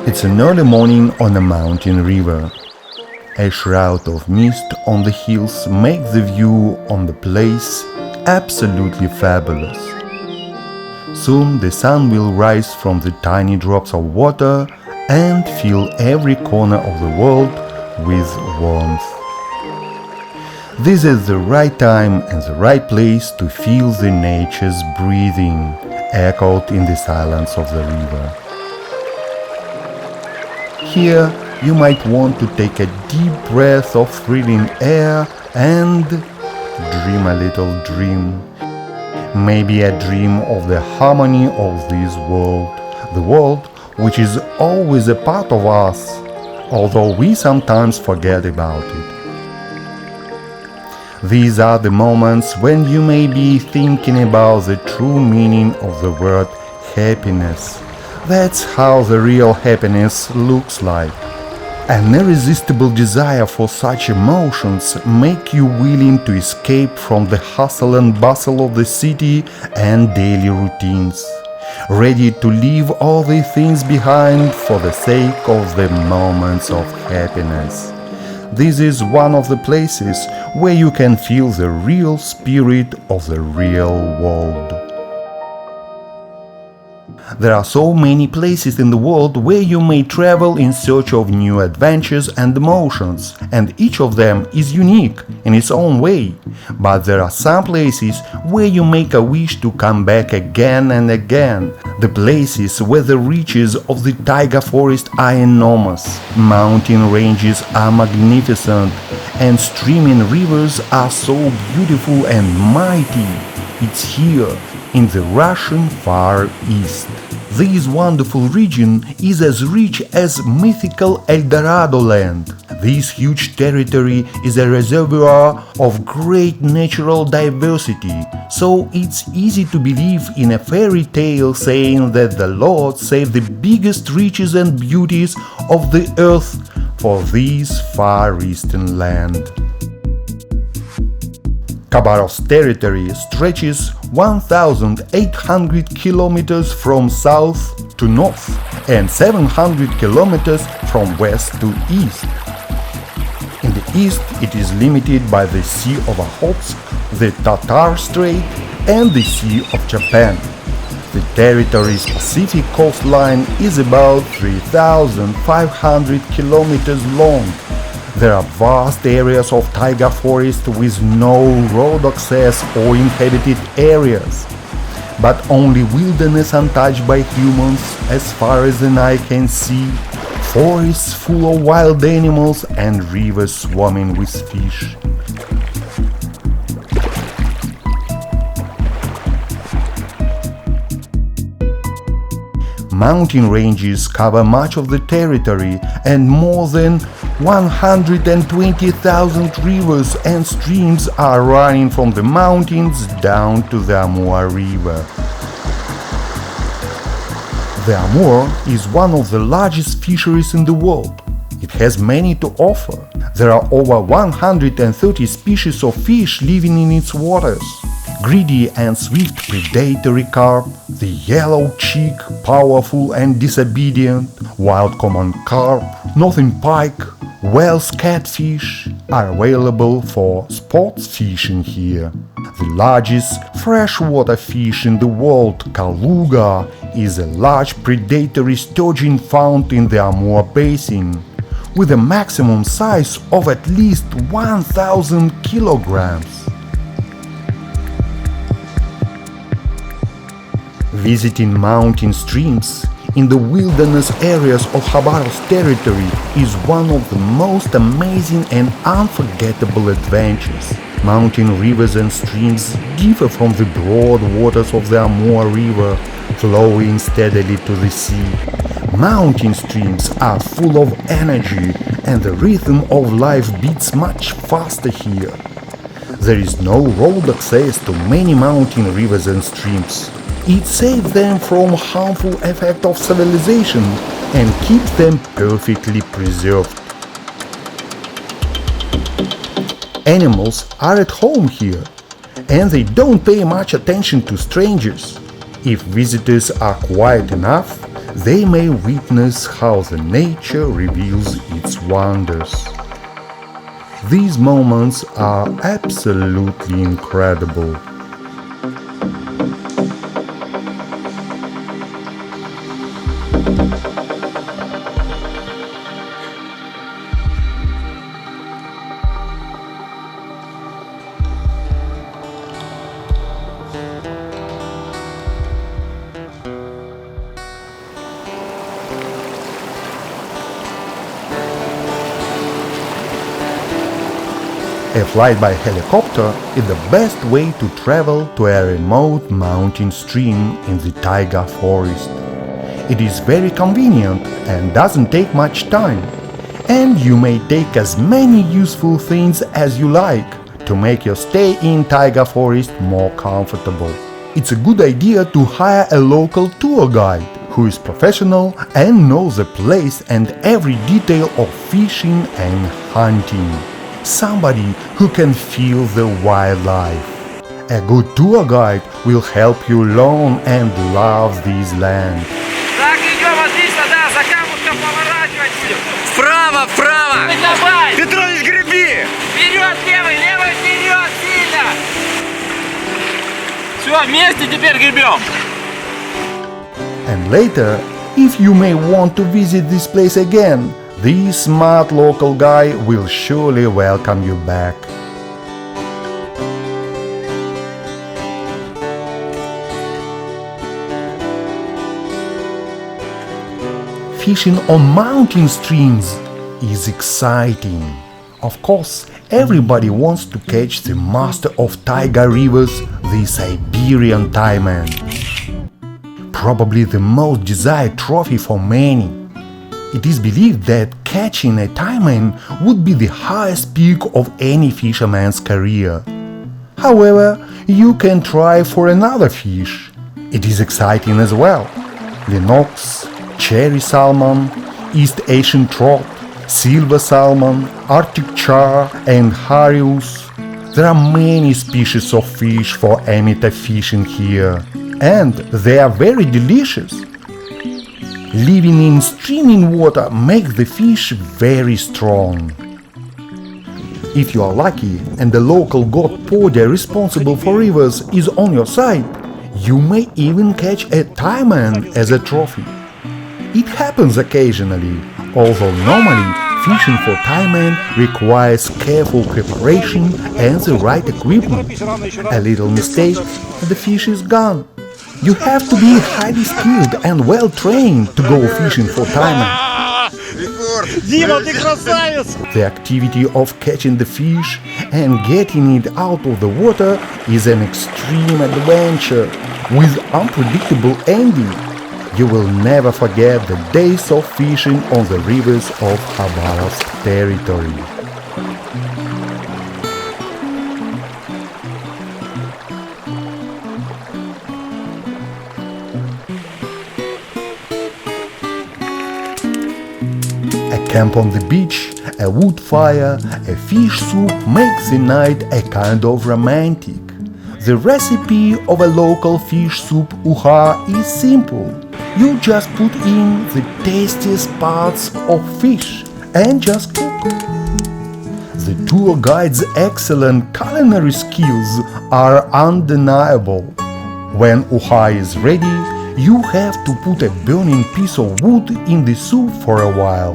It's an early morning on a mountain river. A shroud of mist on the hills makes the view on the place absolutely fabulous. Soon the sun will rise from the tiny drops of water and fill every corner of the world with warmth. This is the right time and the right place to feel the nature's breathing echoed in the silence of the river. Here you might want to take a deep breath of thrilling air and dream a little dream. Maybe a dream of the harmony of this world, the world which is always a part of us, although we sometimes forget about it. These are the moments when you may be thinking about the true meaning of the word happiness. That's how the real happiness looks like. An irresistible desire for such emotions make you willing to escape from the hustle and bustle of the city and daily routines, ready to leave all the things behind for the sake of the moments of happiness. This is one of the places where you can feel the real spirit of the real world. There are so many places in the world where you may travel in search of new adventures and emotions, and each of them is unique in its own way. But there are some places where you make a wish to come back again and again, the places where the reaches of the taiga forest are enormous, mountain ranges are magnificent, and streaming rivers are so beautiful and mighty. It's here, in the Russian Far East. This wonderful region is as rich as mythical El Dorado land. This huge territory is a reservoir of great natural diversity, so it's easy to believe in a fairy tale saying that the Lord saved the biggest riches and beauties of the earth for this far eastern land. Khabarovsk territory stretches 1,800 kilometers from south to north and 700 kilometers from west to east. In the east it is limited by the Sea of Okhotsk, the Tatar Strait and the Sea of Japan. The territory's Pacific coastline is about 3,500 kilometers long. There are vast areas of taiga forest with no road access or inhabited areas, but only wilderness untouched by humans as far as the eye can see, forests full of wild animals and rivers swarming with fish. Mountain ranges cover much of the territory, and more than 120,000 rivers and streams are running from the mountains down to the Amur River. The Amur is one of the largest fisheries in the world. It has many to offer. There are over 130 species of fish living in its waters. Greedy and swift predatory carp, the yellow cheek, powerful and disobedient, wild common carp, northern pike, whales, catfish are available for sports fishing here. The largest freshwater fish in the world, Kaluga, is a large predatory sturgeon found in the Amur Basin, with a maximum size of at least 1,000 kilograms. Visiting mountain streams in the wilderness areas of Khabarovsk territory is one of the most amazing and unforgettable adventures. Mountain rivers and streams differ from the broad waters of the Amur River, flowing steadily to the sea. Mountain streams are full of energy, and the rhythm of life beats much faster here. There is no road access to many mountain rivers and streams. It saves them from harmful effect of civilization and keeps them perfectly preserved. Animals are at home here. and they don't pay much attention to strangers. If visitors are quiet enough, they may witness how the nature reveals its wonders. These moments are absolutely incredible. A flight by helicopter is the best way to travel to a remote mountain stream in the taiga forest. It is very convenient and doesn't take much time, and you may take as many useful things as you like to make your stay in taiga forest more comfortable. It's a good idea to hire a local tour guide who is professional and knows the place and every detail of fishing and hunting. Somebody who can feel the wildlife. A good tour guide will help you learn and love this land. Так, идем, отлично, да, за камушком поворачивать будем. Вправо, вправо! Давай! Петрович, греби! Вперед, левый, левый, вперед, сильно! Все, вместе теперь гребем. And later, if you may want to visit this place again, this smart local guy will surely welcome you back. Fishing on mountain streams is exciting. Of course, everybody wants to catch the master of taiga rivers, the Siberian taiman. Probably the most desired trophy for many. It is believed that catching a taiman would be the highest peak of any fisherman's career. However, you can try for another fish. It is exciting as well. Linox, cherry salmon, East Asian trout, silver salmon, Arctic char and harius. There are many species of fish for amateur fishing here, and they are very delicious. Living in streaming water makes the fish very strong. If you are lucky and the local god Podya responsible for rivers is on your side, you may even catch a taiman as a trophy. It happens occasionally, although normally fishing for taiman requires careful preparation and the right equipment. A little mistake and the fish is gone. You have to be highly skilled and well trained to go fishing for taiman. Дима, ты красавец! The activity of catching the fish and getting it out of the water is an extreme adventure with unpredictable ending. You will never forget the days of fishing on the rivers of Khabarovsk territory. A camp on the beach, a wood fire, a fish soup makes the night a kind of romantic. The recipe of a local fish soup uha is simple. You just put in the tastiest parts of fish and just cook. The tour guide's excellent culinary skills are undeniable. When uha is ready, you have to put a burning piece of wood in the soup for a while,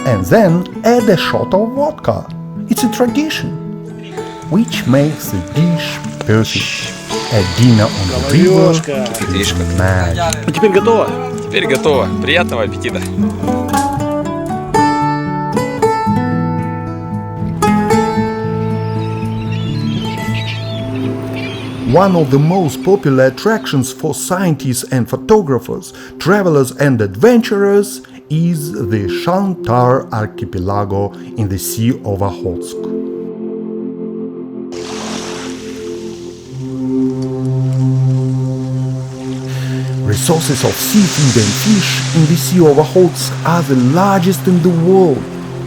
and then add a shot of vodka. It's a tradition, which makes the dish perfect. A dinner on the river is magic. Ну теперь готово? Теперь готово. Приятного аппетита. One of the most popular attractions for scientists and photographers, travelers and adventurers is the Shantar archipelago in the Sea of Okhotsk. Resources of seafood and fish in the Sea of Okhotsk are the largest in the world.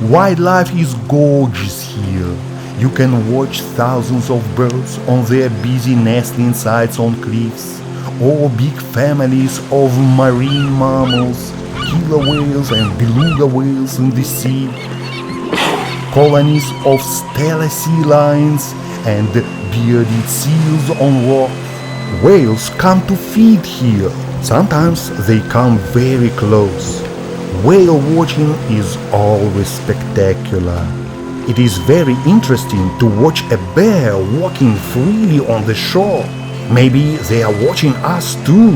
Wildlife is gorgeous here. You can watch thousands of birds on their busy nesting sites on cliffs, or big families of marine mammals, killer whales and beluga whales in the sea, colonies of stellar sea lions and bearded seals on rock. Whales come to feed here. Sometimes they come very close. Whale watching is always spectacular. It is very interesting to watch a bear walking freely on the shore. Maybe they are watching us too.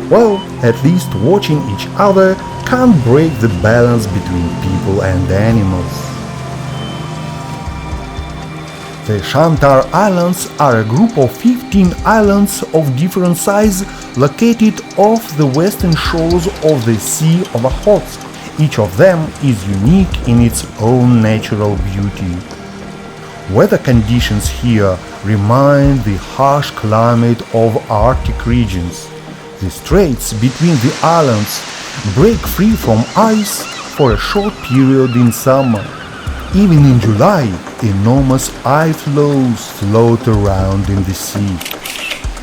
Well, at least watching each other can't break the balance between people and animals. The Shantar Islands are a group of 15 islands of different size located off the western shores of the Sea of Okhotsk. Each of them is unique in its own natural beauty. Weather conditions here remind the harsh climate of Arctic regions. The straits between the islands break free from ice for a short period in summer. Even in July, enormous ice floes float around in the sea.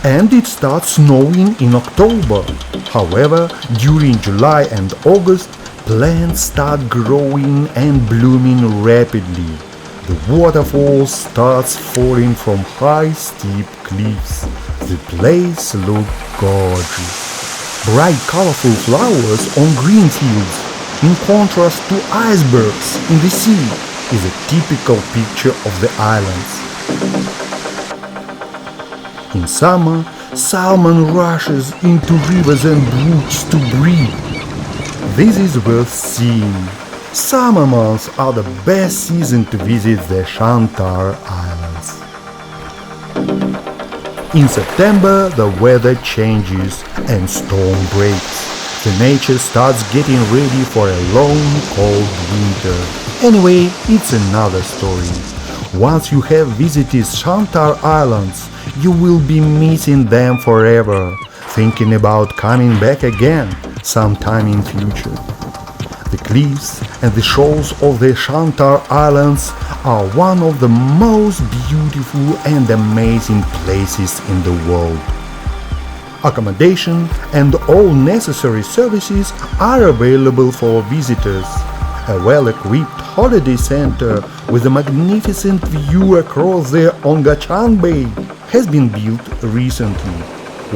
And it starts snowing in October. However, during July and August, plants start growing and blooming rapidly. The waterfalls starts falling from high steep cliffs. The place looks gorgeous. Bright colorful flowers on green fields, in contrast to icebergs in the sea, is a typical picture of the islands. In summer, salmon rushes into rivers and brooks to breed. This is worth seeing. Summer months are the best season to visit the Shantar Islands. In September, the weather changes and storm breaks. The nature starts getting ready for a long, cold winter. Anyway, it's another story. Once you have visited Shantar Islands, you will be missing them forever, thinking about coming back again sometime in future. The cliffs and the shores of the Shantar Islands are one of the most beautiful and amazing places in the world. Accommodation and all necessary services are available for visitors. A well-equipped holiday center with a magnificent view across the Ongachan Bay has been built recently.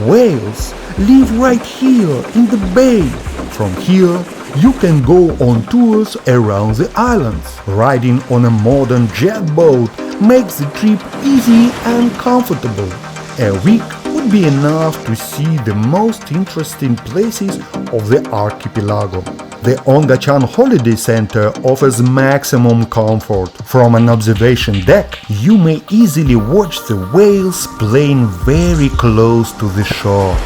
Whales live right here in the bay. From here, you can go on tours around the islands. Riding on a modern jet boat makes the trip easy and comfortable. A week would be enough to see the most interesting places of the archipelago. The Ongachan Holiday Center offers maximum comfort. From an observation deck, you may easily watch the whales playing very close to the shore.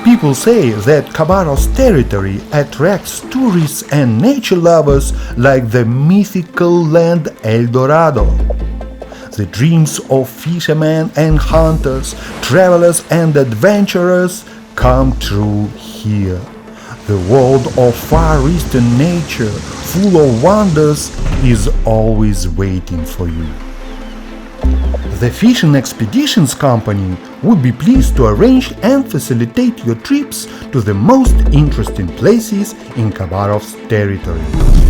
People say that Khabarovsk territory attracts tourists and nature lovers like the mythical land El Dorado. The dreams of fishermen and hunters, travelers and adventurers come true here. The world of Far Eastern nature, full of wonders, is always waiting for you. The Fishing Expeditions Company would be pleased to arrange and facilitate your trips to the most interesting places in Khabarovsk territory.